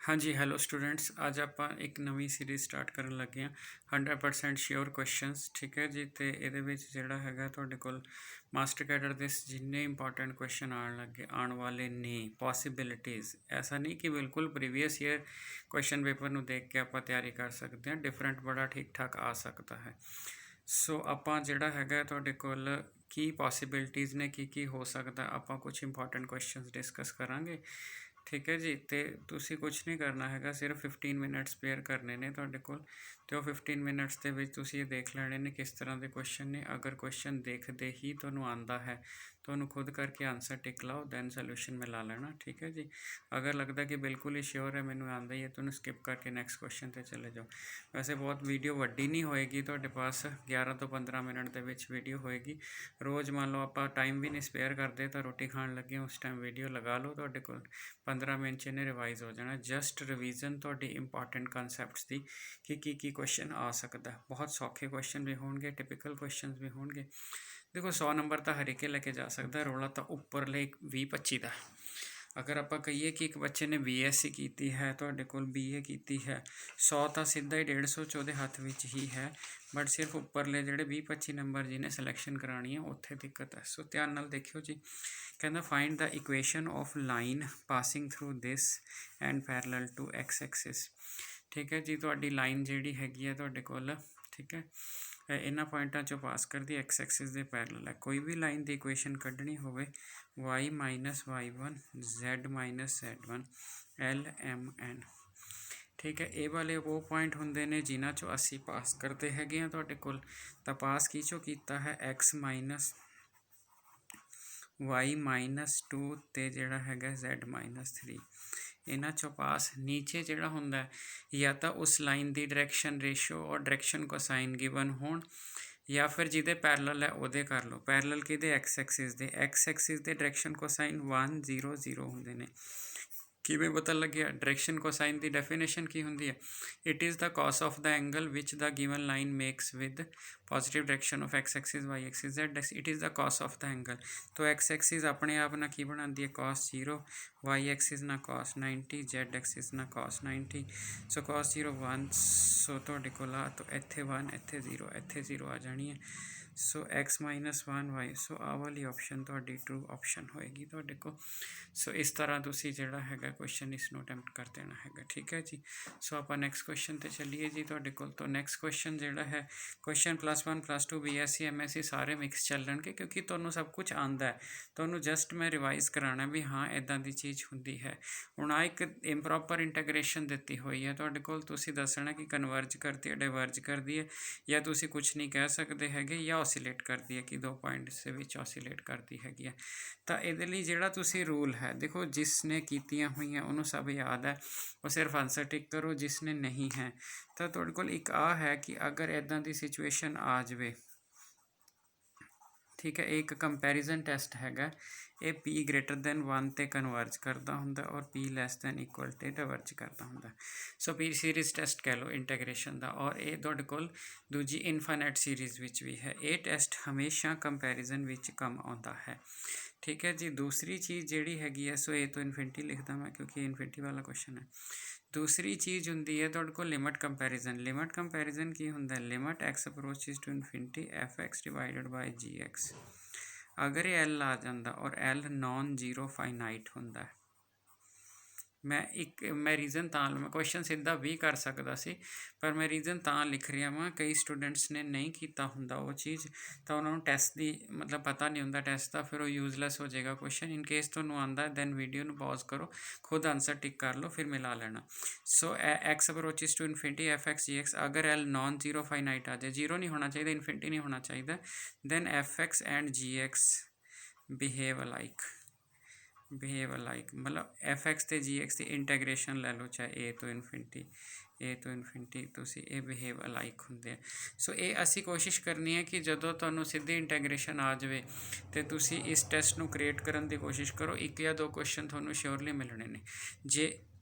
हाँ जी, hello students. ਅੱਜ ਆਪਾਂ ਇੱਕ ਨਵੀਂ ਸੀਰੀਜ਼ ਸਟਾਰਟ ਕਰਨ ਲੱਗੇ ਹਾਂ 100% ਸ਼ਿਓਰ ਕੁਐਸਚਨਸ। ਠੀਕ ਹੈ ਜੀ। ਤੇ ਇਹਦੇ ਵਿੱਚ ਜਿਹੜਾ ਹੈਗਾ ਤੁਹਾਡੇ ਕੋਲ ਮਾਸਟਰ ਕੈਡਰ ਦੇ ਜਿੰਨੇ ਇੰਪੋਰਟੈਂਟ ਕੁਐਸਚਨ ਆਉਣ ਵਾਲੇ ਨੇ ਪੋਸੀਬਿਲਿਟੀਜ਼, ਐਸਾ ਨਹੀਂ ਕਿ ਬਿਲਕੁਲ ਪ੍ਰੀਵੀਅਸ ਈਅਰ ਕੁਐਸਚਨ ਪੇਪਰ ਨੂੰ ਦੇਖ ਕੇ ਆਪਾਂ ਤਿਆਰੀ ਕਰ ਸਕਦੇ ਹਾਂ, ਡਿਫਰੈਂਟ ਬੜਾ ਠੀਕ ਠਾਕ ਆ ਸਕਦਾ ਹੈ। ਸੋ ਆਪਾਂ ਜਿਹੜਾ ਹੈਗਾ ਤੁਹਾਡੇ ਕੋਲ ਕੀ ਪੋਸੀਬਿਲਿਟੀਜ਼ ਨੇ, ਕੀ ਹੋ ਸਕਦਾ, ਆਪਾਂ ਕੁਝ ਇੰਪੋਰਟੈਂਟ ਕੁਐਸਚਨਸ ਡਿਸਕਸ ਕਰਾਂਗੇ। ठीक है जी। तो तुसी कुछ नहीं करना है, सिर्फ 15 मिनट स्पेयर करने ने तुहाडे कोल, तो 15 मिनट्स के विच तुसी ये देख लैने ने किस तरह के क्वेश्चन ने। अगर क्वेश्चन देखते ही तुहानूं आंदा है तो उन्होंने खुद करके आंसर टिक लाओ, दैन सोल्यूशन में ला लेना। ठीक है जी। अगर लगता कि बिल्कुल ही श्योर है, मैनूं आंदा ही है, तो उन्हें स्किप करके नैक्सट क्वेश्चन पर चले जाओ। वैसे बहुत वीडियो वड्डी नहीं होएगी, तुहाडे पास 11 तो 15 मिनट के विच वीडियो होएगी। रोज़ मान लो आप टाइम भी नहीं स्पेयर करते, तो रोटी खाण लगे उस टाइम वीडियो लगा लो, तुहाडे कोल 15 मिनट इन्हें रिवाइज़ हो जाना। जस्ट रिवीजन थोड़ी इंपॉर्टेंट कॉन्सैप्ट्स की की क्वेश्चन आ सकता है। बहुत सौखे क्वेश्चन भी होंगे, टिपिकल क्वेश्चन भी होंगे। देखो 100 नंबर तो हर एक लेके जा सकता है, रौला तो उपरले 20-25 का। अगर आप कहीए कि एक बच्चे ने BSc की है, तो BA की है, 100 तो सीधा ही 150 ਉਹਦੇ हथ में ही है, बट सिर्फ उपरले ਜਿਹੜੇ 20-25 नंबर जिन्हें सिलेक्शन करानी है उत्थे दिक्कत है। सो ध्यान नाल देखियो जी। कहना find the equation of line passing through this and parallel to X axis. ठीक है जी। तुहाडी लाइन जिहड़ी हैगी है तुहाडे कोल, ठीक है, इन्हां पॉइंटां चों पास करदी एक्स एक्सिस दे पैरलल है। कोई भी लाइन की इक्वेशन कढ़नी होवे, y minus y1 z minus z1 LMN। ठीक है। ये वाले वो पॉइंट होंगे ने जिन्हां चों असी पास करते हैं तुहाडे कोल। तां पास की चों कीता है x माइनस y माइनस 2 ते जिहड़ा हैगा z माइनस 3। इन्हां चों पास नीचे जिहड़ा हुंदा है या तो उस लाइन की डायरैक्शन रेशो और डायरैक्शन कोसाइन गिवन होण, या फिर जिदे पैरलल है उहदे कर लो। पैरलल किहदे एक्स एक्सिस दे, एक्स एक्सिस दे डायरैक्शन कोसाइन 1 0 0 हुंदे ने। किवें पता लग्या? डायरैक्शन कोसाइन की डेफिनेशन की होंदी है? It is the cos of the angle which the given line makes with positive direction of X axis Y axis Z. It is the cos of the angle. तो X axis अपने आप ना की बनाती है कॉस 0, वाई एक्सिस ना cos 90, Z axis ना cos 90। So cos 0 1, so तुहाडे कोल आ तो इत्थे 1 इत्थे 0 इत्थे 0 आ जानी है। सो x माइनस 1 वाई, सो आ वाली ऑप्शन तुहाडी ट्रू ऑप्शन होएगी तुहाडे को। सो इस तरह तुसी जिहड़ा हैगा क्वेश्चन इसनूं अटैम्प्ट कर देना हैगा। ठीक है जी। सो आप नैक्सट क्वेश्चन ते चलीए जी तुहाडे कोल। तो नैक्सट क्वेश्चन जिहड़ा है क्वेश्चन +1 +2 BSc MSc सारे मिक्स चलणगे, क्योंकि तुहानूं सब कुछ आंदा है, तुहानूं जस्ट मैं रिवाइज़ कराना भी हाँ इदां दी चीज़ हुंदी है। हुण आ एक इंप्रॉपर इंटैग्रेशन दित्ती हुई है तुहाडे कोल, तुसी दसना कि कन्वर्ज करदी है, डाइवर्ज करदी है, या तुसी कुछ नहीं कह सकते हैगे, या ऑसीलेट करती है कि 2 पॉइंट्स के विच ऑसीलेट करती हैगी है। तो इहदे लई जिहड़ा तुसी रूल है, देखो जिसने कीतियां हुई हैं उन्होंने सब याद है, वो सिर्फ आंसर टिक करो। जिसने नहीं है तो तुहाडे कोल एक आ है कि अगर इदां दी सिचुएशन आ जाए, ठीक है, एक कंपैरिजन टेस्ट हैगा, ये P ग्रेटर दैन 1 ते कन्वर्ज करता हुंदा और P लैस दैन इक्वल ते डाइवर्ज करता हुंदा। सो P सीरीज़ टेस्ट कह लो इंटैग्रेशन का, और ये तुहाडे कोल दूजी इनफाइनाइट सीरीज़ विच भी है। ये टेस्ट हमेशा कंपैरिजन विच कम आउंदा है। ठीक है जी। दूसरी चीज़ जिहड़ी हैगी है, सो ए तो इन्फिनिटी लिखदा मैं क्योंकि इन्फिनिटी वाला क्वेश्चन है। दूसरी चीज़ हुंदी है तुहाडे कोल लिमिट कंपैरिजन। लिमिट कंपैरिजन की हुंदा है? Limit x approaches to infinity f(x) divided by g(x). अगर ये L आ जाता और L नॉन जीरो फाइनाइट हुंदा है, मैं रीजन मैं क्वेश्चन सीधा भी कर सकता सी, पर मैं रीजन लिख रहा वहाँ, कई स्टूडेंट्स ने नहीं किया हुंदा वो चीज़, तो उन्होंने टेस्ट की मतलब पता नहीं होंदा टेस्ट का, फिर वो यूजलैस हो जाएगा क्वेश्चन। इन केस तुहानूं आंदा दैन वीडियो नूं पॉज करो, खुद आंसर टिक कर लो, फिर मिला लेना। So x approaches to infinity f(x) g(x), अगर L नॉन जीरो फाइनाइट आ जाए, जीरो नहीं होना चाहिए, इन्फिनिटी नहीं होना चाहिए, then f(x) and g(x) behave alike, मतलब f(x) ते g(x) की इंटैग्रेशन लै लो, चाहे ए तो इन्फिनिटी तुसी ये बिहेव अलाइक होंगे। सो ये असी कोशिश करनी है कि जदों तुहानूं सीधी इंटैग्रेशन आ जाए तो तुसी इस टेस्ट नूं क्रिएट करन दी कोशिश करो। 1 या 2 क्वेश्चन तुहानूं श्योरली मिलने ने। जे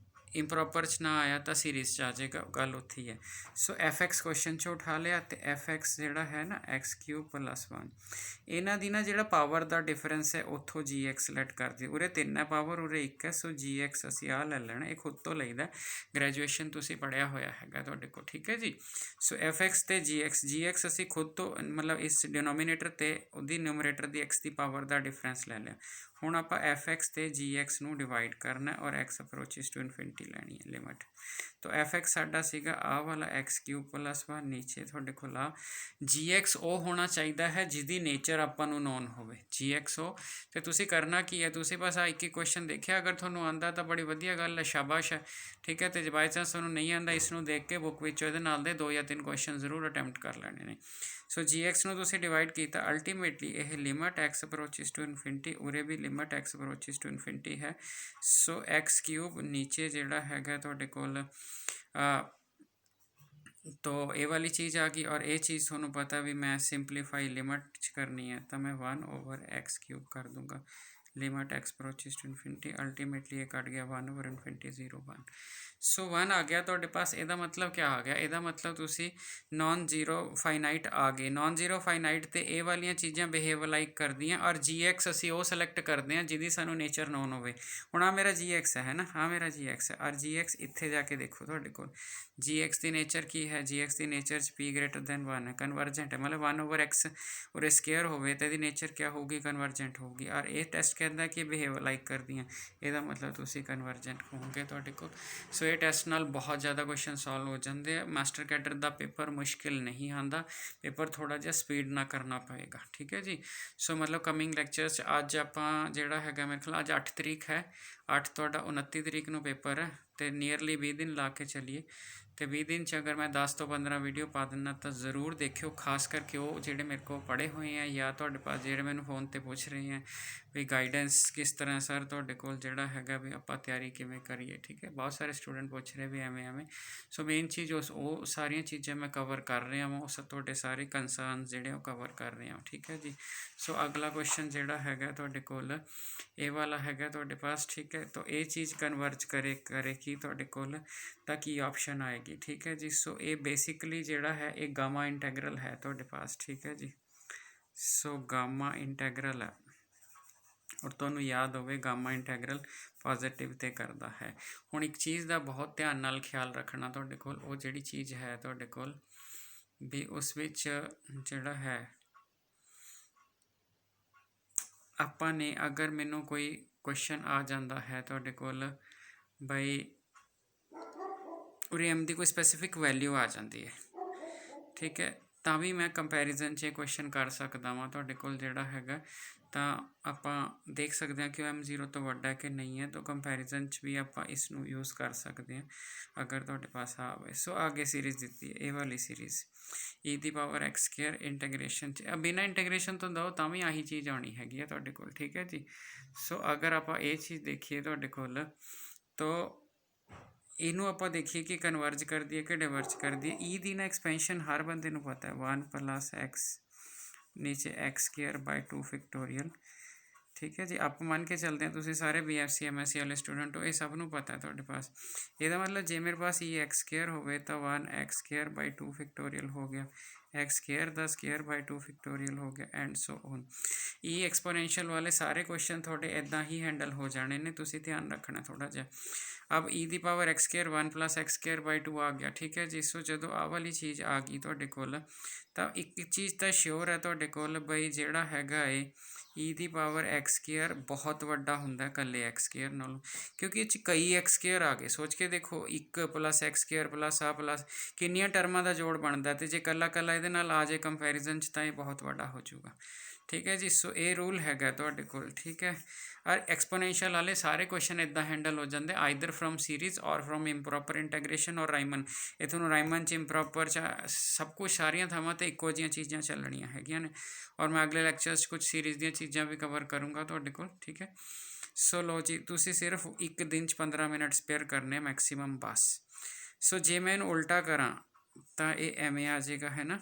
ਇੰਪਰੋਪਰ 'ਚ ਨਾ ਆਇਆ ਤਾਂ ਸੀਰੀਜ਼ 'ਚ ਆ ਜਾਏਗਾ, ਗੱਲ ਉੱਥੇ ਹੀ ਹੈ। ਸੋ ਐਫ ਐਕਸ ਕੁਐਸਚਨ 'ਚ ਉਠਾ ਲਿਆ ਅਤੇ ਐਫ ਐਕਸ ਜਿਹੜਾ ਹੈ ਨਾ ਐਕਸ ਕਿਊਬ ਪਲੱਸ 1, ਇਹਨਾਂ ਦੀ ਨਾ ਜਿਹੜਾ ਪਾਵਰ ਦਾ ਡਿਫਰੈਂਸ ਹੈ ਉੱਥੋਂ ਜੀ ਐਕਸ ਲੈਟ ਕਰ ਦਿਓ। ਉਰੇ 3 ਹੈ ਪਾਵਰ, ਉਰੇ 1 ਹੈ। ਸੋ ਜੀ ਐਕਸ ਅਸੀਂ ਆਹ ਲੈ ਲੈਣਾ, ਇਹ ਖੁਦ ਤੋਂ ਲਈਦਾ, ਗ੍ਰੈਜੂਏਸ਼ਨ ਤੁਸੀਂ ਪੜ੍ਹਿਆ ਹੋਇਆ ਹੈਗਾ ਤੁਹਾਡੇ ਕੋਲ, ਠੀਕ ਹੈ ਜੀ। ਸੋ ਐਫ ਐਕਸ ਅਤੇ ਜੀ ਐਕਸ ਅਸੀਂ ਖੁਦ ਤੋਂ ਮਤਲਬ ਇਸ ਡਿਨੋਮੀਨੇਟਰ ਅਤੇ ਉਹਦੀ ਨਿਊਮਰੇਟਰ ਦੀ ਐਕਸ ਦੀ ਪਾਵਰ ਦਾ ਡਿਫਰੈਂਸ ਲੈ ਲਿਆ। ਹੁਣ ਆਪਾਂ ਐਫ ਐਕਸ ਅਤੇ ਜੀ ਐਕਸ ਨੂੰ ਡਿਵਾਈਡ ਕਰਨਾ ਔਰ ਐਕਸ ਅਪਰੋਚਿਸ ਟੂ ਇਨਫਿਨਿਟੀ ਲੈਣੀ ਹੈ ਲਿਮਟ। ਤਾਂ ਐਫ ਐਕਸ ਸਾਡਾ ਸੀਗਾ ਆਹ ਵਾਲਾ ਐਕਸ ਕਿਊਬ ਪਲੱਸ 1, ਨੀਚੇ ਤੁਹਾਡੇ ਕੋਲ ਆ ਜੀ ਐਕਸ ਉਹ ਹੋਣਾ ਚਾਹੀਦਾ ਹੈ ਜਿਹਦੀ ਨੇਚਰ ਆਪਾਂ ਨੂੰ ਨੋਨ ਹੋਵੇ, ਜੀ ਐਕਸ ਉਹ। ਅਤੇ ਤੁਸੀਂ ਕਰਨਾ ਕੀ ਹੈ, ਤੁਸੀਂ ਬਸ ਆ ਇੱਕ ਹੀ ਕੁਐਸਚਨ ਦੇਖਿਆ, ਅਗਰ ਤੁਹਾਨੂੰ ਆਉਂਦਾ ਤਾਂ ਬੜੀ ਵਧੀਆ ਗੱਲ ਹੈ, ਸ਼ਾਬਾਸ਼ ਹੈ, ਠੀਕ ਹੈ। ਅਤੇ ਜੇ ਬਾਈ ਚਾਂਸ ਤੁਹਾਨੂੰ ਨਹੀਂ ਆਉਂਦਾ, ਇਸ ਨੂੰ ਦੇਖ ਕੇ ਬੁੱਕ ਵਿੱਚੋਂ ਇਹਦੇ ਨਾਲ ਦੇ 2 ਜਾਂ 3 ਕੁਐਸਚਨ ਜ਼ਰੂਰ ਅਟੈਂਪਟ ਕਰ ਲੈਣੇ ਨੇ। ਸੋ ਜੀ ਐਕਸ ਨੂੰ ਤੁਸੀਂ ਡਿਵਾਈਡ ਕੀਤਾ, ਅਲਟੀਮੇਟਲੀ ਇਹ limit x approaches to infinity, ਉਰੇ ਵੀ limit x approaches to infinity ਹੈ। ਸੋ ਐਕਸ ਕਿਊਬ ਨੀਚੇ ਜਿਹੜਾ ਹੈਗਾ ਤੁਹਾਡੇ ਕੋਲ ਤੋ ਇਹ ਵਾਲੀ ਚੀਜ਼ ਆ ਗਈ। ਔਰ ਇਹ ਚੀਜ਼ ਤੁਹਾਨੂੰ ਪਤਾ ਵੀ ਮੈਂ ਸਿੰਪਲੀਫਾਈ ਲਿਮਟ 'ਚ ਕਰਨੀ ਹੈ ਤਾਂ ਮੈਂ 1/x ਕਿਊਬ ਕਰ ਦੂੰਗਾ, limit x approaches to infinity, ultimately ਇਹ ਕੱਟ ਗਿਆ 1/infinity 0 1। ਸੋ 1 ਆ ਗਿਆ ਤੁਹਾਡੇ ਪਾਸ। ਇਹਦਾ ਮਤਲਬ ਕਿਆ ਆ ਗਿਆ, ਇਹਦਾ ਮਤਲਬ ਤੁਸੀਂ ਨੋਨ ਜ਼ੀਰੋ ਫਾਈਨਾਈਟ ਆ ਗਏ। ਨੋਨ ਜ਼ੀਰੋ ਫਾਈਨਾਈਟ ਤੇ ਇਹ ਵਾਲੀਆਂ ਚੀਜ਼ਾਂ ਬਿਹੇਵ ਲਾਈਕ ਕਰਦੀਆਂ। ਔਰ ਜੀ ਐਕਸ ਅਸੀਂ ਉਹ ਸਿਲੈਕਟ ਕਰਦੇ ਹਾਂ ਜਿਹਦੀ ਸਾਨੂੰ ਨੇਚਰ ਨੋਨ ਹੋਵੇ। ਹੁਣ ਆ ਮੇਰਾ ਜੀ ਐਕਸ ਹੈ ਨਾ, ਹਾਂ ਮੇਰਾ ਜੀ ਐਕਸ ਹੈ। ਔਰ ਜੀ ਐਕਸ ਇੱਥੇ ਜਾ ਕੇ ਦੇਖੋ ਤੁਹਾਡੇ ਕੋਲ ਜੀ ਐਕਸ ਦੀ ਨੇਚਰ ਕੀ ਹੈ, ਜੀ ਐਕਸ ਦੀ ਨੇਚਰ 'ਚ p > 1 ਹੈ, ਕਨਵਰਜੈਂਟ ਹੈ। ਮਤਲਬ 1/x ਉਰੇ ਸਕੇਅਰ ਹੋਵੇ ਤਾਂ ਇਹਦੀ ਨੇਚਰ ਕਿਆ ਹੋਊਗੀ, ਕਨਵਰਜੈਂਟ ਹੋਊਗੀ। ਔਰ ਇਹ ਟੈਸਟ ਕਹਿੰਦਾ ਕਿ ਬਿਹੇਵ ਲਾਈਕ ਕਰਦੀਆਂ, ਇਹਦਾ ਮਤਲਬ ਤੁਸੀਂ ਕਨਵਰਜੈਂਟ ਹੋਵੋਗੇ ਤੁਹਾਡੇ ਕੋਲ। ਸੋ ਇਹ ਟੈਸਟ ਨਾਲ ਬਹੁਤ ਜ਼ਿਆਦਾ ਕੁਐਸਚਨ ਸੋਲਵ ਹੋ ਜਾਂਦੇ ਆ। ਮਾਸਟਰ ਕੈਡਰ ਦਾ ਪੇਪਰ ਮੁਸ਼ਕਿਲ ਨਹੀਂ ਆਉਂਦਾ, ਪੇਪਰ ਥੋੜ੍ਹਾ ਜਿਹਾ ਸਪੀਡ ਨਾਲ ਕਰਨਾ ਪਏਗਾ, ਠੀਕ ਹੈ ਜੀ। ਸੋ ਮਤਲਬ ਕਮਿੰਗ ਲੈਕਚਰਸ ਅੱਜ ਆਪਾਂ ਜਿਹੜਾ ਹੈਗਾ ਮੇਰੇ ਖਿਆਲ ਅੱਜ 8 ਤਰੀਕ ਹੈ, 8 ਤੁਹਾਡਾ 29 ਤਰੀਕ ਨੂੰ ਪੇਪਰ ਹੈ ਅਤੇ ਨੀਅਰਲੀ 20 ਦਿਨ ਲਾ ਕੇ ਚੱਲੀਏ। ਅਤੇ 20 ਦਿਨ 'ਚ ਅਗਰ ਮੈਂ 10 ਤੋਂ 15 ਵੀਡੀਓ ਪਾ ਦਿੰਦਾ ਤਾਂ ਜ਼ਰੂਰ ਦੇਖਿਓ, ਖਾਸ ਕਰਕੇ ਉਹ ਜਿਹੜੇ ਮੇਰੇ ਕੋਲ ਪੜ੍ਹੇ ਹੋਏ ਆ ਜਾਂ ਤੁਹਾਡੇ ਪਾਸ ਜਿਹੜੇ ਮੈਨੂੰ ਫੋਨ 'ਤੇ ਪੁੱਛ ਰਹੇ ਹੈ ਵੀ ਗਾਈਡੈਂਸ ਕਿਸ ਤਰ੍ਹਾਂ ਸਰ ਤੁਹਾਡੇ ਕੋਲ ਜਿਹੜਾ ਹੈਗਾ ਵੀ ਆਪਾਂ ਤਿਆਰੀ ਕਿਵੇਂ ਕਰੀਏ, ਠੀਕ ਹੈ। ਬਹੁਤ ਸਾਰੇ ਸਟੂਡੈਂਟ ਪੁੱਛ ਰਹੇ ਵੀ ਐਵੇਂ। ਸੋ ਮੇਨ ਚੀਜ਼ ਉਹ ਸਾਰੀਆਂ ਚੀਜ਼ਾਂ ਮੈਂ ਕਵਰ ਕਰ ਰਿਹਾ ਵਾਂ, ਉਸ ਤੁਹਾਡੇ ਸਾਰੇ ਕੰਸਰਨ ਜਿਹੜੇ ਉਹ ਕਵਰ ਕਰ ਰਿਹਾ, ਠੀਕ ਹੈ ਜੀ। ਸੋ ਅਗਲਾ ਕੁਐਸਚਨ ਜਿਹੜਾ ਹੈਗਾ ਤੁਹਾਡੇ ਕੋਲ ਇਹ ਵਾਲਾ ਹੈਗਾ ਤੁਹਾਡੇ ਪਾਸ, ਠੀਕ ਹੈ। ਤਾਂ ਇਹ ਚੀਜ਼ ਕਨਵਰਜ ਕਰੇ ਕੀ ਤੁਹਾਡੇ ਕੋਲ ਤਾਂ ਕੀ ਆਪਸ਼ਨ ਆਏਗੀ, ਠੀਕ ਹੈ ਜੀ। ਸੋ ਇਹ ਬੇਸਿਕਲੀ ਜਿਹੜਾ ਹੈ ਇਹ ਗਾਮਾ ਇੰਟੈਗਰਲ ਹੈ ਤੁਹਾਡੇ ਪਾਸ, ਠੀਕ ਹੈ ਜੀ। ਸੋ ਗਾਮਾ ਇੰਟੈਗਰਲ ਹੈ ਔਰ ਤੁਹਾਨੂੰ ਯਾਦ ਹੋਵੇ ਗਾਮਾ ਇੰਟੈਗਰਲ ਪੋਜ਼ੀਟਿਵ 'ਤੇ ਕਰਦਾ ਹੈ। ਹੁਣ ਇੱਕ ਚੀਜ਼ ਦਾ ਬਹੁਤ ਧਿਆਨ ਨਾਲ ਖਿਆਲ ਰੱਖਣਾ ਤੁਹਾਡੇ ਕੋਲ, ਉਹ ਜਿਹੜੀ ਚੀਜ਼ ਹੈ ਤੁਹਾਡੇ ਕੋਲ ਵੀ ਉਸ ਵਿੱਚ ਜਿਹੜਾ ਹੈ ਆਪਾਂ ਨੇ ਅਗਰ ਮੈਨੂੰ ਕੋਈ ਕੁਐਸਚਨ ਆ ਜਾਂਦਾ ਹੈ ਤੁਹਾਡੇ ਕੋਲ ਬਈ ਉਰੇ ਐਮ ਦੀ ਕੋਈ ਸਪੈਸੀਫਿਕ ਵੈਲਿਊ ਆ ਜਾਂਦੀ ਹੈ, ਠੀਕ ਹੈ, ਤਾਂ ਵੀ ਮੈਂ ਕੰਪੈਰੀਜ਼ਨ 'ਚ ਕੁਐਸਚਨ ਕਰ ਸਕਦਾ ਵਾਂ ਤੁਹਾਡੇ ਕੋਲ ਜਿਹੜਾ ਹੈਗਾ। ਤਾਂ ਆਪਾਂ ਦੇਖ ਸਕਦੇ ਹਾਂ ਕਿ ਉਹ m0 ਤੋਂ ਵੱਡਾ ਕਿ ਨਹੀਂ ਹੈ, ਤਾਂ ਕੰਪੈਰੀਜ਼ਨ 'ਚ ਵੀ ਆਪਾਂ ਇਸ ਨੂੰ ਯੂਜ਼ ਕਰ ਸਕਦੇ ਹਾਂ ਅਗਰ ਤੁਹਾਡੇ ਪਾਸ ਆਵੇ। ਸੋ ਅੱਗੇ ਸੀਰੀਜ਼ ਦਿੱਤੀ ਹੈ ਇਹ ਵਾਲੀ ਸੀਰੀਜ਼ e⁻x² ਇੰਟੈਗਰੇਸ਼ਨ 'ਚ ਬਿਨਾਂ ਇੰਟੈਗਰੇਸ਼ਨ ਤੋਂ ਦਿਓ ਤਾਂ ਵੀ ਆਹੀ ਚੀਜ਼ ਆਉਣੀ ਹੈਗੀ ਹੈ ਤੁਹਾਡੇ ਕੋਲ, ਠੀਕ ਹੈ ਜੀ। ਸੋ ਅਗਰ ਆਪਾਂ ਇਹ ਚੀਜ਼ ਦੇਖੀਏ ਤੁਹਾਡੇ ਕੋਲ ਤਾਂ ਇਹਨੂੰ ਆਪਾਂ ਦੇਖੀਏ ਕਿ ਕਨਵਰਜ ਕਰਦੀ ਹੈ ਕਿ ਡਿਵਰਜ ਕਰਦੀ ਹੈ। ਈ ਦੀ ਨਾ ਐਕਸਪੈਂਸ਼ਨ ਹਰ ਬੰਦੇ ਨੂੰ ਪਤਾ ਹੈ 1 + x ਨੀਚੇ x²/2 ਫੈਕਟੋਰੀਅਲ, ਠੀਕ ਹੈ ਜੀ। ਆਪਾਂ ਮੰਨ ਕੇ ਚੱਲਦੇ ਹਾਂ ਤੁਸੀਂ ਸਾਰੇ BSc MSc ਵਾਲੇ ਸਟੂਡੈਂਟ ਹੋ, ਇਹ ਸਭ ਨੂੰ ਪਤਾ ਹੈ ਤੁਹਾਡੇ ਪਾਸ। ਇਹਦਾ ਮਤਲਬ ਜੇ ਮੇਰੇ ਪਾਸ x² ਹੋਵੇ ਤਾਂ 1x²/2 ਫੈਕਟੋਰੀਅਲ ਹੋ ਗਿਆ, x² ਦਾ ਸਕੇਅਰ/2 ਫੈਕਟੋਰੀਅਲ ਹੋ ਗਿਆ ਐਂਡ ਸੋ ਔਨ। ਇਹ ਐਕਸਪੋਨੈਂਸ਼ੀਅਲ ਵਾਲੇ ਸਾਰੇ ਕੁਐਸਚਨ ਤੁਹਾਡੇ ਇੱਦਾਂ ਹੀ ਹੈਂਡਲ ਹੋ ਜਾਣੇ ਨੇ, ਤੁਸੀਂ ਧਿਆਨ ਰੱਖਣਾ ਥੋੜ੍ਹਾ ਜਿਹਾ। ਅਬ e⁻x² 1 + x²/2 ਆ ਗਿਆ, ਠੀਕ ਹੈ ਜੀ। ਸੋ ਜਦੋਂ ਆਹ ਵਾਲੀ ਚੀਜ਼ ਆ ਗਈ ਤੁਹਾਡੇ ਕੋਲ ਤਾਂ ਇੱਕ ਚੀਜ਼ ਤਾਂ ਸ਼ਿਓਰ ਹੈ ਤੁਹਾਡੇ ਕੋਲ ਬਈ ਜਿਹੜਾ ਹੈਗਾ ਏ e⁻x² ਬਹੁਤ ਵੱਡਾ ਹੁੰਦਾ ਇਕੱਲੇ x² ਨਾਲੋਂ, ਕਿਉਂਕਿ ਇਹ 'ਚ ਕਈ x² ਆ ਗਏ। ਸੋਚ ਕੇ ਦੇਖੋ 1 + x² ਪਲੱਸ ਆ ਪਲੱਸ ਕਿੰਨੀਆਂ ਟਰਮਾਂ ਦਾ ਜੋੜ ਬਣਦਾ, ਅਤੇ ਜੇ ਇਕੱਲਾ ਇਹਦੇ ਨਾਲ ਆ ਜਾਏ ਕੰਪੈਰੀਜ਼ਨ 'ਚ ਤਾਂ ਇਹ ਬਹੁਤ ਵੱਡਾ ਹੋ ਜਾਊਗਾ, ਠੀਕ ਹੈ ਜੀ। ਸੋ ਇਹ ਰੂਲ ਹੈਗਾ ਤੁਹਾਡੇ ਕੋਲ, ਠੀਕ ਹੈ। ਔਰ ਐਕਸਪੋਨੈਂਸ਼ੀਅਲ ਵਾਲੇ ਸਾਰੇ ਕੁਐਸਚਨ ਇੱਦਾਂ ਹੈਂਡਲ ਹੋ ਜਾਂਦੇ ਆਈਦਰ ਫਰੋਮ ਸੀਰੀਜ਼ ਔਰ ਫਰੋਮ ਇੰਪਰੋਪਰ ਇੰਟੈਗਰੇਸ਼ਨ ਔਰ ਰਾਈਮਨ। ਇਹ ਤੁਹਾਨੂੰ ਰਾਈਮਨ 'ਚ ਇੰਪਰੋਪਰ 'ਚ ਸਭ ਕੁਝ ਸਾਰੀਆਂ ਥਾਵਾਂ 'ਤੇ ਇੱਕੋ ਜਿਹੀਆਂ ਚੀਜ਼ਾਂ ਚੱਲਣੀਆਂ ਹੈਗੀਆਂ ਨੇ। ਔਰ ਮੈਂ ਅਗਲੇ ਲੈਕਚਰਸ 'ਚ ਕੁਝ ਸੀਰੀਜ਼ ਦੀਆਂ ਚੀਜ਼ਾਂ ਵੀ ਕਵਰ ਕਰੂੰਗਾ ਤੁਹਾਡੇ ਕੋਲ, ਠੀਕ ਹੈ। ਸੋ ਲੋ ਜੀ, ਤੁਸੀਂ ਸਿਰਫ ਇੱਕ ਦਿਨ 'ਚ 15 ਮਿੰਟ ਸਪੇਅਰ ਕਰਨੇ ਮੈਕਸੀਮਮ ਬਸ। ਸੋ ਜੇ ਮੈਂ ਇਹਨੂੰ ਉਲਟਾ ਕਰਾਂ ਤਾਂ ਇਹ ਐਵੇਂ ਆ ਜਾਏਗਾ, ਹੈ ਨਾ।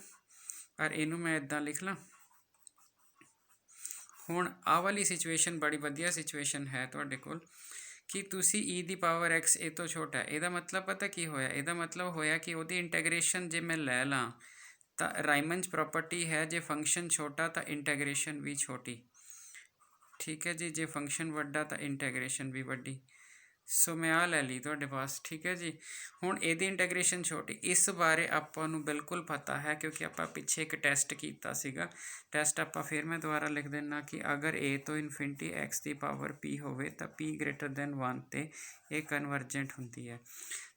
ਔਰ ਇਹਨੂੰ ਮੈਂ ਇੱਦਾਂ ਲਿਖ ਲਾਂ। ਹੁਣ ਆਹ ਵਾਲੀ ਸਿਚੁਏਸ਼ਨ ਬੜੀ ਵਧੀਆ ਸਿਚੁਏਸ਼ਨ ਹੈ ਤੁਹਾਡੇ ਕੋਲ ਕਿ ਤੁਸੀਂ e ਦੀ ਪਾਵਰ x ਇਹ ਤੋਂ ਛੋਟਾ, ਇਹਦਾ ਮਤਲਬ ਪਤਾ ਕੀ ਹੋਇਆ, ਇਹਦਾ ਮਤਲਬ ਹੋਇਆ ਕਿ ਉਹਦੀ ਇੰਟੈਗਰੇਸ਼ਨ ਜੇ ਮੈਂ ਲੈ ਲਾਂ ਤਾਂ ਰਾਈਮਨ 'ਚ ਪ੍ਰੋਪਰਟੀ ਹੈ, ਜੇ ਫੰਕਸ਼ਨ ਛੋਟਾ ਤਾਂ ਇੰਟੈਗਰੇਸ਼ਨ ਵੀ ਛੋਟੀ। ਠੀਕ ਹੈ ਜੀ, ਜੇ ਫੰਕਸ਼ਨ ਵੱਡਾ ਤਾਂ ਇੰਟੈਗਰੇਸ਼ਨ ਵੀ ਵੱਡੀ। ਸੋ ਮੈਂ ਆ ਲੈ ਲਈ ਤੁਹਾਡੇ ਪਾਸ। ਠੀਕ ਹੈ ਜੀ, ਹੁਣ ਇਹਦੀ ਇੰਟੈਗਰੇਸ਼ਨ ਛੋਟੀ, ਇਸ ਬਾਰੇ ਆਪਾਂ ਨੂੰ ਬਿਲਕੁਲ ਪਤਾ ਹੈ ਕਿਉਂਕਿ ਆਪਾਂ ਪਿੱਛੇ ਇੱਕ ਟੈਸਟ ਕੀਤਾ ਸੀਗਾ। ਟੈਸਟ ਆਪਾਂ ਫਿਰ ਮੈਂ ਦੁਬਾਰਾ ਲਿਖ ਦਿੰਦਾ ਕਿ ਅਗਰ a ਤੋਂ ਇਨਫਿਨਿਟੀ x ਦੀ ਪਾਵਰ p ਹੋਵੇ ਤਾਂ p ਗ੍ਰੇਟਰ ਦੈਨ 1 'ਤੇ ਇਹ ਕਨਵਰਜੈਂਟ ਹੁੰਦੀ ਹੈ।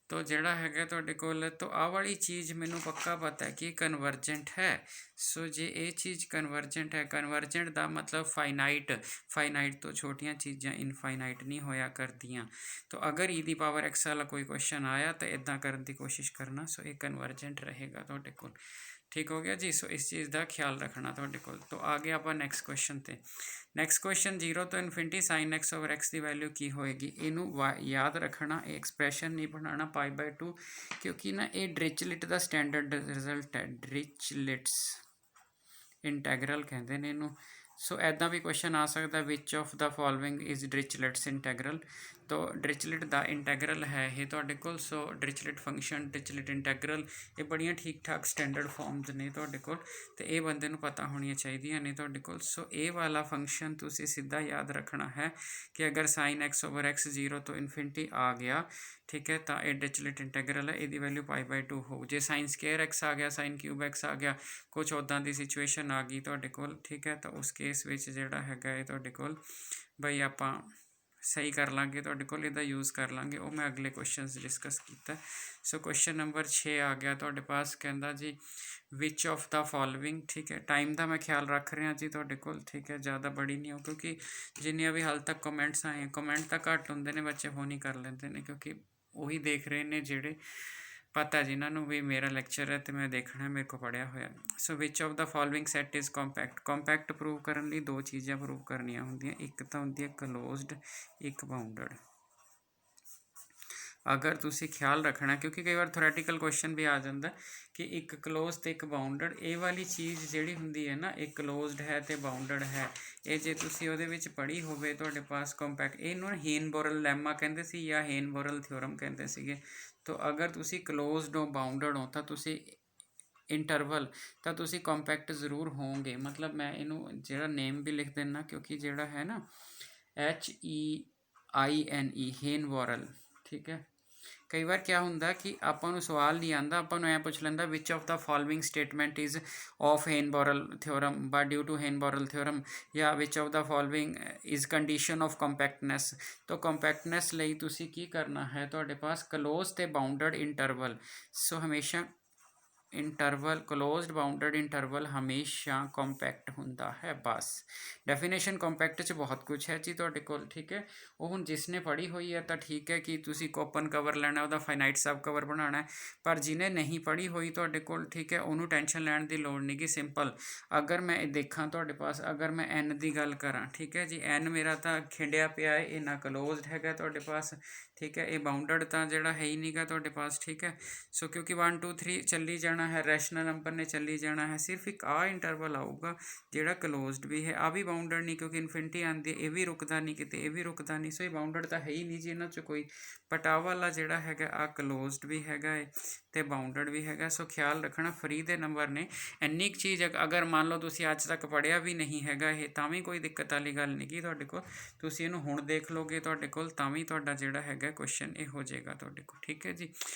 ਤੋ ਜਿਹੜਾ ਹੈਗਾ ਤੁਹਾਡੇ ਕੋਲ, ਤੋ ਆਹ ਵਾਲੀ ਚੀਜ਼ ਮੈਨੂੰ ਪੱਕਾ ਪਤਾ ਹੈ ਕਿ ਕਨਵਰਜੈਂਟ ਹੈ। ਸੋ ਜੇ ਇਹ ਚੀਜ਼ ਕਨਵਰਜੈਂਟ ਹੈ, ਕਨਵਰਜੈਂਟ ਦਾ ਮਤਲਬ ਫਾਈਨਾਈਟ ਤੋਂ ਛੋਟੀਆਂ ਚੀਜ਼ਾਂ ਇਨਫਾਈਨਾਈਟ ਨਹੀਂ ਹੋਇਆ ਕਰਦੀਆਂ। ਤੋ ਅਗਰ e ਦੀ ਪਾਵਰ x ਵਾਲਾ ਕੋਈ ਕੁਐਸਚਨ ਆਇਆ ਤਾਂ ਇੱਦਾਂ ਕਰਨ ਦੀ ਕੋਸ਼ਿਸ਼ ਕਰਨਾ। ਸੋ ਇਹ ਕਨਵਰਜੈਂਟ ਰਹੇਗਾ ਤੁਹਾਡੇ ਕੋਲ। ਠੀਕ ਹੋ ਗਿਆ ਜੀ। ਸੋ ਇਸ ਚੀਜ਼ ਦਾ ਖਿਆਲ ਰੱਖਣਾ ਤੁਹਾਡੇ ਕੋਲ। ਤੋ ਆ ਗਏ ਆਪਾਂ ਨੈਕਸਟ ਕੁਐਸਚਨ 'ਤੇ। ਨੈਕਸਟ ਕੁਐਸਚਨ 0 ਤੋਂ infinity sign x over x ਦੀ ਵੈਲਿਊ ਕੀ ਹੋਏਗੀ, ਇਹਨੂੰ ਯਾਦ ਰੱਖਣਾ। ਇਹ ਐਕਸਪ੍ਰੈਸ਼ਨ ਨਹੀਂ ਬਣਾਉਣਾ π/2 ਕਿਉਂਕਿ ਨਾ ਇਹ ਡਿਰਿਚਲਿਟ ਦਾ ਸਟੈਂਡਰਡ ਰਿਜ਼ਲਟ ਹੈ। ਡਿਰਿਚਲਿਟਸ ਇੰਟੈਗਰਲ ਕਹਿੰਦੇ ਨੇ ਇਹਨੂੰ। ਸੋ ਐਦਾਂ ਵੀ ਕੁਐਸਚਨ ਆ ਸਕਦਾ, which of the following is Dirichlet's integral. ਤੋ ਡਿਰਿਚਲਿਟ ਦਾ ਇੰਟੈਗਰਲ ਹੈ ਇਹ ਤੁਹਾਡੇ ਕੋਲ। ਸੋ ਡਿਰਿਚਲਿਟ ਫੰਕਸ਼ਨ, ਡਿਰਿਚਲਿਟ ਇੰਟੈਗਰਲ, ਇਹ ਬੜੀਆਂ ਠੀਕ ਠਾਕ ਸਟੈਂਡਰਡ ਫਾਰਮਸ ਨੇ ਤੁਹਾਡੇ ਕੋਲ ਅਤੇ ਇਹ ਬੰਦੇ ਨੂੰ ਪਤਾ ਹੋਣੀਆਂ ਚਾਹੀਦੀਆਂ ਨੇ ਤੁਹਾਡੇ ਕੋਲ। ਸੋ ਇਹ ਵਾਲਾ ਫੰਕਸ਼ਨ ਤੁਸੀਂ ਸਿੱਧਾ ਯਾਦ ਰੱਖਣਾ ਹੈ ਕਿ ਅਗਰ ਸਾਈਨ x ਓਵਰ x 0 ਤੋਂ ਇਨਫਿਨਿਟੀ ਆ ਗਿਆ, ਠੀਕ ਹੈ, ਤਾਂ ਇਹ ਡਿਰਿਚਲਿਟ ਇੰਟੈਗਰਲ ਹੈ, ਇਹਦੀ ਵੈਲਿਊ π/2 ਹੋਊ। ਜੇ ਸਾਈਨ ਸਕੇਅਰ x ਆ ਗਿਆ, ਸਾਈਨ ਕਿਊਬ x ਆ ਗਿਆ, ਕੁਛ ਉੱਦਾਂ ਦੀ ਸਿਚੁਏਸ਼ਨ ਆ ਗਈ ਤੁਹਾਡੇ ਕੋਲ, ਠੀਕ ਹੈ, ਤਾਂ ਉਸ ਕੇਸ ਵਿੱਚ ਜਿਹੜਾ ਹੈਗਾ ਇਹ ਤੁਹਾਡੇ ਕੋਲ ਬਈ ਆਪਾਂ ਸਹੀ ਕਰ ਲਾਂਗੇ, ਤੁਹਾਡੇ ਕੋਲ ਇਹਦਾ ਯੂਜ਼ ਕਰ ਲਾਂਗੇ। ਉਹ ਮੈਂ ਅਗਲੇ ਕੁਐਸਚਨ ਡਿਸਕਸ ਕੀਤਾ। ਸੋ ਕੁਐਸਚਨ ਨੰਬਰ 6 ਆ ਗਿਆ ਤੁਹਾਡੇ ਪਾਸ, ਕਹਿੰਦਾ ਜੀ ਵਿਚ ਆਫ ਦਾ ਫੋਲੋਇੰਗ। ਠੀਕ ਹੈ, ਟਾਈਮ ਦਾ ਮੈਂ ਖਿਆਲ ਰੱਖ ਰਿਹਾ ਜੀ ਤੁਹਾਡੇ ਕੋਲ। ਠੀਕ ਹੈ, ਜ਼ਿਆਦਾ ਬੜੀ ਨਹੀਂ ਹੋ ਕਿਉਂਕਿ ਜਿੰਨੀਆਂ ਵੀ ਹਾਲ ਤੱਕ ਕਮੈਂਟਸ ਆਏ, ਕਮੈਂਟ ਤਾਂ ਘੱਟ ਹੁੰਦੇ ਨੇ, ਬੱਚੇ ਫੋਨ ਹੀ ਕਰ ਲੈਂਦੇ ਨੇ ਕਿਉਂਕਿ ਉਹੀ ਦੇਖ ਰਹੇ ਨੇ ਜਿਹੜੇ ਪਤਾ ਜਿਨ੍ਹਾਂ ਨੂੰ ਵੀ ਮੇਰਾ ਲੈਕਚਰ ਹੈ ਅਤੇ ਮੈਂ ਦੇਖਣਾ, ਮੇਰੇ ਕੋਲ ਪੜ੍ਹਿਆ ਹੋਇਆ। So which of the following set is compact. Compact prove ਕਰਨ ਲਈ ਦੋ ਚੀਜ਼ਾਂ ਪ੍ਰੂਵ ਕਰਨੀਆਂ ਹੁੰਦੀਆਂ, ਇੱਕ ਤਾਂ ਹੁੰਦੀ ਹੈ ਕਲੋਜ਼ਡ, ਇੱਕ ਬਾਊਂਡਡ। ਅਗਰ ਤੁਸੀਂ ਖਿਆਲ ਰੱਖਣਾ ਕਿਉਂਕਿ ਕਈ ਵਾਰ ਥਿਓਰੈਟੀਕਲ ਕੁਐਸਚਨ ਵੀ ਆ ਜਾਂਦਾ ਕਿ ਇੱਕ ਕਲੋਜ਼ ਅਤੇ ਇੱਕ ਬਾਊਂਡਡ, ਇਹ ਵਾਲੀ ਚੀਜ਼ ਜਿਹੜੀ ਹੁੰਦੀ ਹੈ ਨਾ, ਇਹ ਕਲੋਜ਼ਡ ਹੈ ਅਤੇ ਬਾਊਂਡਡ ਹੈ। ਇਹ ਜੇ ਤੁਸੀਂ ਉਹਦੇ ਵਿੱਚ ਪੜ੍ਹੀ ਹੋਵੇ ਤੁਹਾਡੇ ਪਾਸ ਕੰਪੈਕਟ, ਇਹਨੂੰ ਹੇਨ-ਬੋਰਲ ਲੈਮਾ ਕਹਿੰਦੇ ਸੀ ਜਾਂ ਹੇਨ-ਬੋਰਲ ਥਿਓਰਮ ਕਹਿੰਦੇ ਸੀਗੇ। ਤੋ ਅਗਰ ਤੁਸੀਂ ਕਲੋਜ਼ਡ ਹੋ, ਬਾਊਂਡਡ ਹੋ, ਤਾਂ ਤੁਸੀਂ ਇੰਟਰਵਲ, ਤਾਂ ਤੁਸੀਂ ਕੰਪੈਕਟ ਜ਼ਰੂਰ ਹੋਵੋਗੇ। ਮਤਲਬ ਮੈਂ ਇਹਨੂੰ ਜਿਹੜਾ ਨੇਮ ਵੀ ਲਿਖ ਦਿੰਦਾ ਕਿਉਂਕਿ ਜਿਹੜਾ ਹੈ ਨਾ HEINE ਹੇਨ-ਬੋਰਲ। ਠੀਕ ਹੈ, ਕਈ ਵਾਰ ਕਿਆ ਹੁੰਦਾ ਕਿ ਆਪਾਂ ਨੂੰ ਸਵਾਲ ਨਹੀਂ ਆਉਂਦਾ, ਆਪਾਂ ਨੂੰ ਐਂ ਪੁੱਛ ਲੈਂਦਾ which of the following statement is of Heine Borel theorem but due to Heine Borel theorem, ਜਾਂ which of the following is condition of compactness. ਤਾਂ ਕੰਪੈਕਟਨੈਸ ਲਈ ਤੁਸੀਂ ਕੀ ਕਰਨਾ ਹੈ, ਤੁਹਾਡੇ ਪਾਸ ਕਲੋਜ਼ ਅਤੇ ਬਾਊਂਡਡ ਇੰਟਰਵਲ। ਸੋ ਹਮੇਸ਼ਾ ਇੰਟਰਵਲ, ਕਲੋਜ਼ਡ ਬਾਊਂਡਡ ਇੰਟਰਵਲ ਹਮੇਸ਼ਾ ਕੰਪੈਕਟ ਹੁੰਦਾ ਹੈ। ਬਸ ਡੈਫੀਨੇਸ਼ਨ ਕੰਪੈਕਟ 'ਚ ਬਹੁਤ ਕੁਛ ਹੈ ਜੀ ਤੁਹਾਡੇ ਕੋਲ। ਠੀਕ ਹੈ, ਉਹ ਹੁਣ ਜਿਸ ਨੇ ਪੜ੍ਹੀ ਹੋਈ ਹੈ ਤਾਂ ਠੀਕ ਹੈ ਕਿ ਤੁਸੀਂ ਓਪਨ ਕਵਰ ਲੈਣਾ, ਉਹਦਾ ਫਾਈਨਾਈਟ ਸਬ ਕਵਰ ਬਣਾਉਣਾ। ਪਰ ਜਿਹਨੇ ਨਹੀਂ ਪੜ੍ਹੀ ਹੋਈ ਤੁਹਾਡੇ ਕੋਲ, ਠੀਕ ਹੈ, ਉਹਨੂੰ ਟੈਨਸ਼ਨ ਲੈਣ ਦੀ ਲੋੜ ਨਹੀਂ ਗੀ। ਸਿੰਪਲ ਅਗਰ ਮੈਂ ਇਹ ਦੇਖਾਂ ਤੁਹਾਡੇ ਪਾਸ, ਅਗਰ ਮੈਂ n ਦੀ ਗੱਲ ਕਰਾਂ, ਠੀਕ ਹੈ ਜੀ, n ਮੇਰਾ ਤਾਂ ਖਿੰਡਿਆ ਪਿਆ ਹੈ, ਇਹ ਨਾ ਕਲੋਜ਼ਡ ਹੈਗਾ ਤੁਹਾਡੇ ਪਾਸ, ਠੀਕ ਹੈ, ਇਹ ਬਾਊਂਡਡ ਤਾਂ ਜਿਹੜਾ ਹੈ ਹੀ ਨਹੀਂਗਾ ਤੁਹਾਡੇ ਪਾਸ। ਠੀਕ ਹੈ, ਸੋ ਕਿਉਂਕਿ 1 2 3 ਚੱਲੀ ਜਾਣਾ ਹੈ, ਰੈਸ਼ਨਲ ਨੰਬਰ ਨੇ ਚੱਲੀ ਜਾਣਾ ਹੈ, ਸਿਰਫ ਇੱਕ ਆਹ ਇੰਟਰਵਲ ਆਊਗਾ ਜਿਹੜਾ ਕਲੋਜ਼ਡ ਵੀ ਹੈ। ਆ ਵੀ ਬਾਊਂਡਡ ਨਹੀਂ ਕਿਉਂਕਿ ਇਨਫਿਨਿਟੀ ਆਉਂਦੀ, ਇਹ ਵੀ ਰੁਕਦਾ ਨਹੀਂ ਕਿਤੇ, ਇਹ ਵੀ ਰੁਕਦਾ ਨਹੀਂ। ਸੋ ਇਹ ਬਾਊਂਡਡ ਤਾਂ ਹੈ ਹੀ ਨਹੀਂ ਜੀ ਇਹਨਾਂ 'ਚ ਕੋਈ। ਬਟ ਆਹ ਵਾਲਾ ਜਿਹੜਾ ਹੈਗਾ ਆ ਕਲੋਜ਼ਡ ਵੀ ਹੈਗਾ ਹੈ ਅਤੇ ਬਾਊਂਡਡ ਵੀ ਹੈਗਾ। ਸੋ ਖਿਆਲ ਰੱਖਣਾ ਫਰੀ ਦੇ ਨੰਬਰ ਨੇ। ਇੰਨੀ ਕੁ ਚੀਜ਼ ਅਗਰ ਮੰਨ ਲਓ ਤੁਸੀਂ ਅੱਜ ਤੱਕ ਪੜ੍ਹਿਆ ਵੀ ਨਹੀਂ ਹੈਗਾ ਇਹ, ਤਾਂ ਵੀ ਕੋਈ ਦਿੱਕਤ ਵਾਲੀ ਗੱਲ ਨਹੀਂ ਗੀ ਤੁਹਾਡੇ ਕੋਲ। ਤੁਸੀਂ ਇਹਨੂੰ ਹੁਣ ਦੇਖ ਲਓਗੇ ਤੁਹਾਡੇ ਕੋਲ, ਤਾਂ ਵੀ ਤੁਹਾਡਾ ਜਿਹੜਾ ਹੈਗਾ ਕੁਐਸਚਨ ਇਹ ਹੋ ਜਾਏਗਾ ਤੁਹਾਡੇ ਕੋਲ। ਠੀਕ ਹੈ ਜੀ,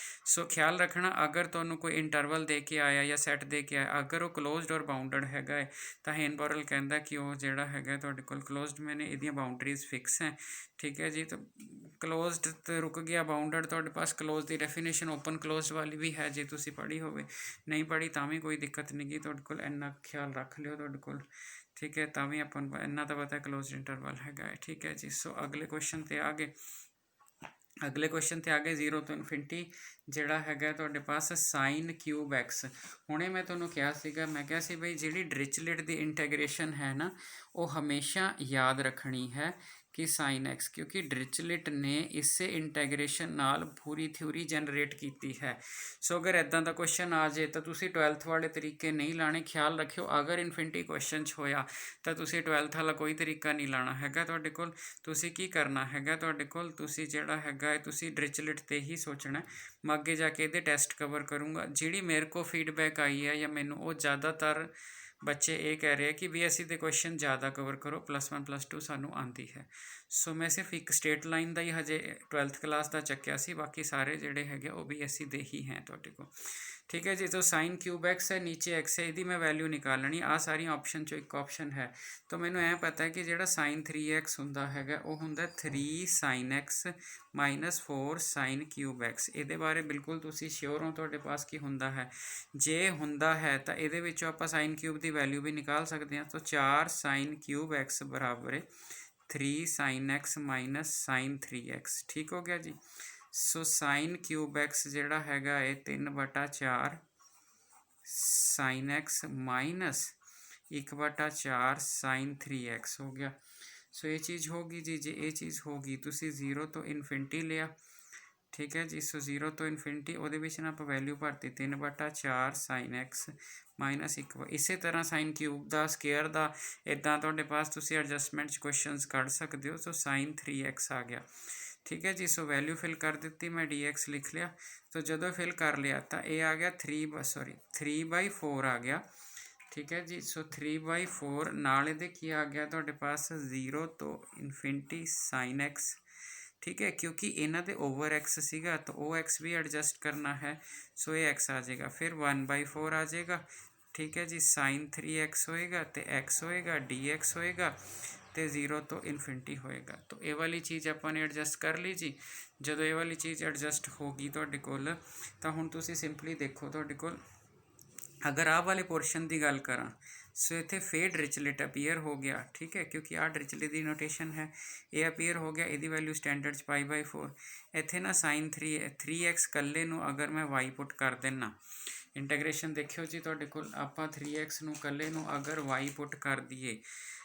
ਸੋ ਖਿਆਲ ਰੱਖਣਾ ਅਗਰ ਤੁਹਾਨੂੰ ਕੋਈ ਇੰਟਰਵਲ ਦੇ ਕੇ ਆਇਆ ਜਾਂ ਸੈੱਟ ਦੇ ਕੇ ਆਇਆ, ਅਗਰ ਉਹ ਕਲੋਜ਼ਡ ਔਰ ਬਾਊਂਡਡ ਹੈਗਾ ਹੈ ਤਾਂ ਹੇਨ-ਬੋਰਲ ਕਹਿੰਦਾ ਕਿ ਉਹ ਜਿਹੜਾ ਹੈਗਾ ਤੁਹਾਡੇ ਕੋਲ ਕਲੋਜ਼ਡ ਮੈਨੇ ਇਹਦੀਆਂ ਬਾਊਂਡਰੀਜ਼ ਫਿਕਸ ਹੈ। ਠੀਕ ਹੈ ਜੀ, ਤਾਂ ਕਲੋਜ਼ਡ 'ਤੇ ਰੁਕ ਗਿਆ, ਬਾਊਂਡਡ ਤੁਹਾਡੇ ਪਾਸ ਕਲੋਜ਼ ਦੀ ਡੈਫੀਨੇਸ਼ਨ ਓਪਨ ਕਲੋਜ਼ ਵਾਲੀ ਵੀ ਹੈ, ਜੇ ਤੁਸੀਂ ਪੜ੍ਹੀ ਹੋਵੇ। ਨਹੀਂ ਪੜ੍ਹੀ ਤਾਂ ਵੀ ਕੋਈ ਦਿੱਕਤ ਨਹੀਂ ਗੀ ਤੁਹਾਡੇ ਕੋਲ, ਇੰਨਾ ਖਿਆਲ ਰੱਖ ਲਿਓ ਤੁਹਾਡੇ ਕੋਲ। ਠੀਕ ਹੈ, ਤਾਂ ਵੀ ਆਪਾਂ ਨੂੰ ਇੰਨਾ ਤਾਂ ਪਤਾ ਕਲੋਜ਼ਡ ਇੰਟਰਵਲ ਹੈਗਾ ਹੈ। ਠੀਕ ਹੈ ਜੀ, ਸੋ ਅਗਲੇ ਕੁਐਸਚਨ 'ਤੇ ਆ ਗਏ। 0 ਤੋਂ ਇਨਫਿਨਿਟੀ ਜਿਹੜਾ ਹੈਗਾ ਤੁਹਾਡੇ ਪਾਸ ਸਾਈਨ ਕਿਊਬ x। ਹੁਣੇ ਮੈਂ ਤੁਹਾਨੂੰ ਕਿਹਾ ਸੀਗਾ, ਮੈਂ ਕਿਹਾ ਸੀ ਬਈ ਜਿਹੜੀ ਡਿਰਿਚਲਿਟ ਦੀ ਇੰਟੈਗਰੇਸ਼ਨ ਹੈ ਨਾ, ਉਹ ਹਮੇਸ਼ਾ ਯਾਦ ਰੱਖਣੀ ਹੈ कि साइन एक्स, क्योंकि ਡਿਰਿਚਲਿਟ ने ਇਸੇ ਇੰਟੈਗਰੇਸ਼ਨ ਨਾਲ ਪੂਰੀ ਥਿਊਰੀ ਜਨਰੇਟ ਕੀਤੀ ਹੈ। ਸੋ ਅਗਰ ਇੱਦਾਂ ਦਾ ਕੁਐਸਚਨ ਆ ਜੇ ਤਾਂ ਤੁਸੀਂ 12th ਵਾਲੇ ਤਰੀਕੇ ਨਹੀਂ ਲਾਣੇ। ਖਿਆਲ ਰੱਖਿਓ ਅਗਰ ਇਨਫਿਨਿਟੀ ਕੁਐਸਚਨ 'ਚ ਹੋਇਆ ਤਾਂ ਤੁਸੀਂ 12th ਵਾਲਾ ਕੋਈ ਤਰੀਕਾ ਨਹੀਂ ਲਾਣਾ ਹੈਗਾ ਤੁਹਾਡੇ ਕੋਲ। ਤੁਸੀਂ ਕੀ ਕਰਨਾ ਹੈਗਾ, ਤੁਹਾਡੇ ਕੋਲ ਤੁਸੀਂ ਜਿਹੜਾ ਹੈਗਾ ਹੈ ਤੁਸੀਂ ਡਿਰਿਚਲਿਟ 'ਤੇ ਹੀ ਸੋਚਣਾ। ਮੈਂ ਅੱਗੇ ਜਾ ਕੇ ਇਹਦੇ ਟੈਸਟ ਕਵਰ ਕਰੂੰਗਾ। ਜਿਹੜੀ ਮੇਰੇ ਕੋਲ ਫੀਡਬੈਕ ਆਈ ਹੈ ਜਾਂ ਮੈਨੂੰ ਉਹ ਜ਼ਿਆਦਾਤਰ ਬੱਚੇ ਇਹ ਕਹਿ ਰਹੇ ਕਿ BSc ਦੇ ਕੁਐਸਚਨ ਜ਼ਿਆਦਾ ਕਵਰ ਕਰੋ, +1 +2 ਸਾਨੂੰ ਆਉਂਦੀ ਹੈ। ਸੋ ਮੈਂ ਸਿਰਫ ਇੱਕ ਸਟੇਟ ਲਾਈਨ ਦਾ ਹੀ ਹਜੇ 12th ਕਲਾਸ ਦਾ ਚੱਕਿਆ ਸੀ, ਬਾਕੀ ਸਾਰੇ ਜਿਹੜੇ ਹੈਗੇ ਉਹ BSc ਦੇ ਹੀ ਹੈ ਤੁਹਾਡੇ ਕੋਲ। ਠੀਕ ਹੈ ਜੀ। तो साइन क्यूब एक्स है, नीचे एक्स है, ਇਹਦੀ ਮੈਂ ਵੈਲਿਊ ਨਿਕਾਲ ਲੈਣੀ। ਆ ਸਾਰੀਆਂ ਆਪਸ਼ਨ 'ਚੋਂ ਇੱਕ ਆਪਸ਼ਨ ਹੈ ਤਾਂ ਮੈਨੂੰ ਐਂ ਪਤਾ ਹੈ ਕਿ ਜਿਹੜਾ ਸਾइन 3x ਹੁੰਦਾ ਹੈਗਾ ਉਹ ਹੁੰਦਾ 3 sin x -4 sin cube x। ਇਹਦੇ ਬਾਰੇ ਬਿਲਕੁਲ ਤੁਸੀਂ ਸ਼ਿਓਰ ਹੋ ਤੁਹਾਡੇ ਪਾਸ ਕੀ ਹੁੰਦਾ ਹੈ? ਜੇ ਹੁੰਦਾ ਹੈ ਤਾਂ ਇਹਦੇ ਵਿੱਚੋਂ ਆਪਾਂ ਸਾइन क्यूब ਦੀ ਵੈਲਿਊ ਵੀ ਨਿਕਾਲ ਸਕਦੇ ਹਾਂ। ਤਾਂ 4 sin क्यूब x ਬਰਾਬਰ ਹੈ 3 sin x -sin 3x। ਠੀਕ ਹੋ ਗਿਆ ਜੀ। ਸੋ साइन क्यूब x ਜਿਹੜਾ ਹੈਗਾ ਹੈ 3/4 sin x -1/4 sin 3x ਹੋ ਗਿਆ। ਸੋ ਇਹ ਚੀਜ਼ ਹੋਗੀ ਜੀ। ਜੇ ਇਹ ਚੀਜ਼ ਹੋਗੀ ਤੁਸੀਂ 0 ਤੋਂ ਇਨਫਿਨਿਟੀ ਲਿਆ, ਠੀਕ ਹੈ ਜੀ। ਸੋ 0 ਤੋਂ ਇਨਫਿਨਿਟੀ ਉਹਦੇ ਵਿੱਚ ਨਾ ਆਪਾਂ ਵੈਲਿਊ ਭਰਤੀ 3/4 sin x -1। ਇਸੇ ਤਰ੍ਹਾਂ ਸਾइन क्यूब ਦਾ ਸਕੇਅਰ ਦਾ ਇੱਦਾਂ ਤੁਹਾਡੇ ਪਾਸ ਤੁਸੀਂ ਐਡਜਸਟਮੈਂਟ 'ਚ ਕੁਐਸਚਨਸ ਕੱਢ ਸਕਦੇ ਹੋ। ਸੋ sin 3x ਆ ਗਿਆ। ਠੀਕ ਹੈ ਜੀ। ਸੋ ਵੈਲਿਊ ਫਿਲ ਕਰ ਦਿੱਤੀ ਮੈਂ, dx ਲਿਖ ਲਿਆ। तो ਜਦੋਂ ਫਿਲ ਕਰ ਲਿਆ ਤਾਂ ਇਹ ਆ ਗਿਆ 3/4 ਆ ਗਿਆ। ਠੀਕ ਹੈ ਜੀ। ਸੋ 3/4 ਨਾਲ ਇਹਦੇ ਕੀ ਆ ਗਿਆ ਤੁਹਾਡੇ ਪਾਸ 0 ਤੋਂ ਇਨਫਿਨਿਟੀ sin x। ਠੀਕ ਹੈ, ਕਿਉਂਕਿ ਇਹਨਾਂ ਦੇ ਓਵਰ x ਸੀਗਾ ਤਾਂ ਉਹ x ਵੀ ਐਡਜਸਟ ਕਰਨਾ ਹੈ। ਸੋ ਇਹ x ਆ ਜਾਏਗਾ, ਫਿਰ 1/4 ਆ ਜਾਏਗਾ। ਠੀਕ ਹੈ ਜੀ। sin 3x ਹੋਏਗਾ ਤੇ x ਹੋਏਗਾ, dx ਹੋਏਗਾ ਤੇ 0 ਤੋਂ ਇਨਫਿਨਿਟੀ ਹੋਏਗਾ। ਤਾਂ ਇਹ ਵਾਲੀ ਚੀਜ਼ ਆਪਾਂ ਨੇ ਐਡਜਸਟ ਕਰ ਲਈ ਜੀ। ਜਦੋਂ ਇਹ ਵਾਲੀ ਚੀਜ਼ ਐਡਜਸਟ ਹੋ ਗਈ ਤੁਹਾਡੇ ਕੋਲ ਤਾਂ ਹੁਣ ਤੁਸੀਂ ਸਿੰਪਲੀ ਦੇਖੋ ਤੁਹਾਡੇ ਕੋਲ ਅਗਰ ਆਹ ਵਾਲੇ ਪੋਰਸ਼ਨ ਦੀ ਗੱਲ ਕਰਾਂ ਸੋ ਇੱਥੇ ਫੇਰ ਡਿਰਿਚਲਿਟ ਅਪੀਅਰ ਹੋ ਗਿਆ। ਠੀਕ ਹੈ, ਕਿਉਂਕਿ ਆਹ ਡਿਰਿਚਲਿਟ ਦੀ ਨੋਟੇਸ਼ਨ ਹੈ। ਇਹ ਅਪੀਅਰ ਹੋ ਗਿਆ, ਇਹਦੀ ਵੈਲਿਊ ਸਟੈਂਡਰਡ 'ਚ π/4। ਇੱਥੇ ਨਾ sin 3x ਇਕੱਲੇ ਨੂੰ ਅਗਰ ਮੈਂ y ਪੁੱਟ ਕਰ ਦਿੰਨਾ, ਇੰਟੈਗਰੇਸ਼ਨ ਦੇਖਿਓ ਜੀ ਤੁਹਾਡੇ ਕੋਲ ਆਪਾਂ 3x ਨੂੰ ਇਕੱਲੇ ਨੂੰ ਅਗਰ y ਪੁੱਟ ਕਰ ਦਈਏ,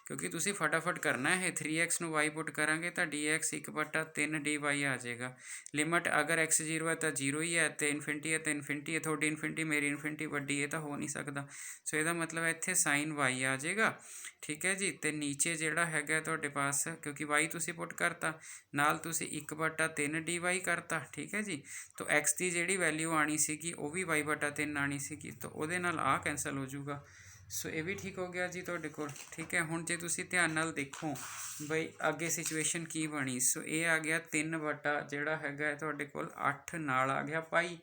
ਕਿਉਂਕਿ ਤੁਸੀਂ ਫਟਾਫਟ ਕਰਨਾ ਹੈ। 3x ਨੂੰ y ਪੁੱਟ ਕਰਾਂਗੇ ਤਾਂ dx 1/3 dy ਆ ਜਾਏਗਾ। ਲਿਮਟ ਅਗਰ x 0 ਹੈ ਤਾਂ 0 ਹੀ ਹੈ ਤੇ ਇਨਫਿਨਿਟੀ ਹੈ ਤਾਂ ਇਨਫਿਨਿਟੀ ਹੈ। ਤੁਹਾਡੀ ਇਨਫਿਨਿਟੀ ਮੇਰੀ ਇਨਫਿਨਿਟੀ ਵੱਡੀ ਹੈ ਤਾਂ ਹੋ ਨਹੀਂ ਸਕਦਾ। ਸੋ ਇਹਦਾ ਮਤਲਬ ਇੱਥੇ sin y ਆ ਜਾਏਗਾ। ਠੀਕ ਹੈ ਜੀ। ਤੇ ਨੀਚੇ ਜਿਹੜਾ ਹੈਗਾ ਤੁਹਾਡੇ ਪਾਸ, ਕਿਉਂਕਿ y ਤੁਸੀਂ ਪੁੱਟ ਕਰਤਾ ਨਾਲ ਤੁਸੀਂ 1/3 dy ਕਰਤਾ। ਠੀਕ ਹੈ ਜੀ। ਤਾਂ x ਦੀ ਜਿਹੜੀ ਵੈਲਿਊ ਆਣੀ ਸੀਗੀ ਉਹ ਵੀ y/3 ਆਣੀ ਸੀਗੀ, ਤਾਂ ਉਹਦੇ ਨਾਲ ਆਹ ਕੈਂਸਲ ਹੋ ਜਾਊਗਾ। ਸੋ ਇਹ ਵੀ ਠੀਕ ਹੋ ਗਿਆ ਜੀ ਤੁਹਾਡੇ ਕੋਲ। ਠੀਕ ਹੈ, ਹੁਣ ਜੇ ਤੁਸੀਂ ਧਿਆਨ ਨਾਲ ਦੇਖੋ ਬਈ ਅੱਗੇ ਸਿਚੁਏਸ਼ਨ ਕੀ ਬਣੀ। ਸੋ ਇਹ ਆ ਗਿਆ 3 ਜਿਹੜਾ ਹੈਗਾ ਤੁਹਾਡੇ ਕੋਲ 8 ਨਾਲ ਆ ਗਿਆ ਪਾਈ।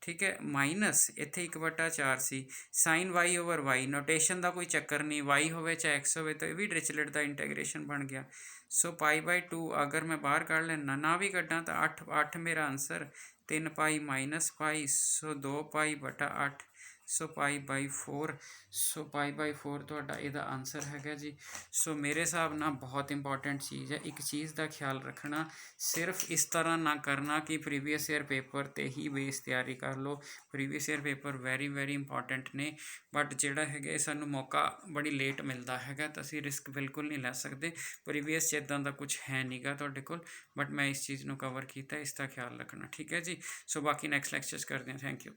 ਠੀਕ ਹੈ, ਮਾਈਨਸ ਇੱਥੇ 1/4 ਸੀ sin y/y। ਨੋਟੇਸ਼ਨ ਦਾ ਕੋਈ ਚੱਕਰ ਨਹੀਂ, y ਹੋਵੇ ਚਾਹੇ x ਹੋਵੇ ਤਾਂ ਇਹ ਵੀ ਡਿਰਿਚਲਿਟ ਦਾ ਇੰਟੈਗਰੇਸ਼ਨ ਬਣ ਗਿਆ। ਸੋ π/2 ਅਗਰ ਮੈਂ ਬਾਹਰ ਕੱਢ ਲੈਣਾ ਨਾ ਵੀ ਕੱਢਾਂ ਤਾਂ 8 ਮੇਰਾ ਆਨਸਰ, 3π -π ਸੋ 2π/8 ਸੋ π/4। ਸੋ π/4 ਤੁਹਾਡਾ ਇਹਦਾ ਆਨਸਰ ਹੈਗਾ ਜੀ। ਸੋ ਮੇਰੇ ਹਿਸਾਬ ਨਾਲ ਬਹੁਤ ਇੰਪੋਰਟੈਂਟ ਚੀਜ਼ ਹੈ। ਇੱਕ ਚੀਜ਼ ਦਾ ਖਿਆਲ ਰੱਖਣਾ, ਸਿਰਫ ਇਸ ਤਰ੍ਹਾਂ ਨਾ ਕਰਨਾ ਕਿ ਪ੍ਰੀਵੀਅਸ ਈਅਰ ਪੇਪਰ 'ਤੇ ਹੀ ਬੇਸ ਤਿਆਰੀ ਕਰ ਲਓ। Previous year paper very important ਨੇ, ਬਟ ਜਿਹੜਾ ਹੈਗਾ ਸਾਨੂੰ ਮੌਕਾ ਬੜੀ ਲੇਟ ਮਿਲਦਾ ਹੈਗਾ ਤਾਂ ਅਸੀਂ ਰਿਸਕ ਬਿਲਕੁਲ ਨਹੀਂ ਲੈ ਸਕਦੇ। ਪ੍ਰੀਵੀਅਸ 'ਚ ਇੱਦਾਂ ਦਾ ਕੁਝ ਹੈ ਨਹੀਂਗਾ ਤੁਹਾਡੇ ਕੋਲ, ਬਟ ਮੈਂ ਇਸ ਚੀਜ਼ ਨੂੰ ਕਵਰ ਕੀਤਾ, ਇਸ ਦਾ ਖਿਆਲ ਰੱਖਣਾ। ਠੀਕ ਹੈ ਜੀ। ਸੋ ਬਾਕੀ ਨੈਕਸਟ ਲੈਕਚਰਸ ਕਰਦੇ ਹਾਂ। Thank you.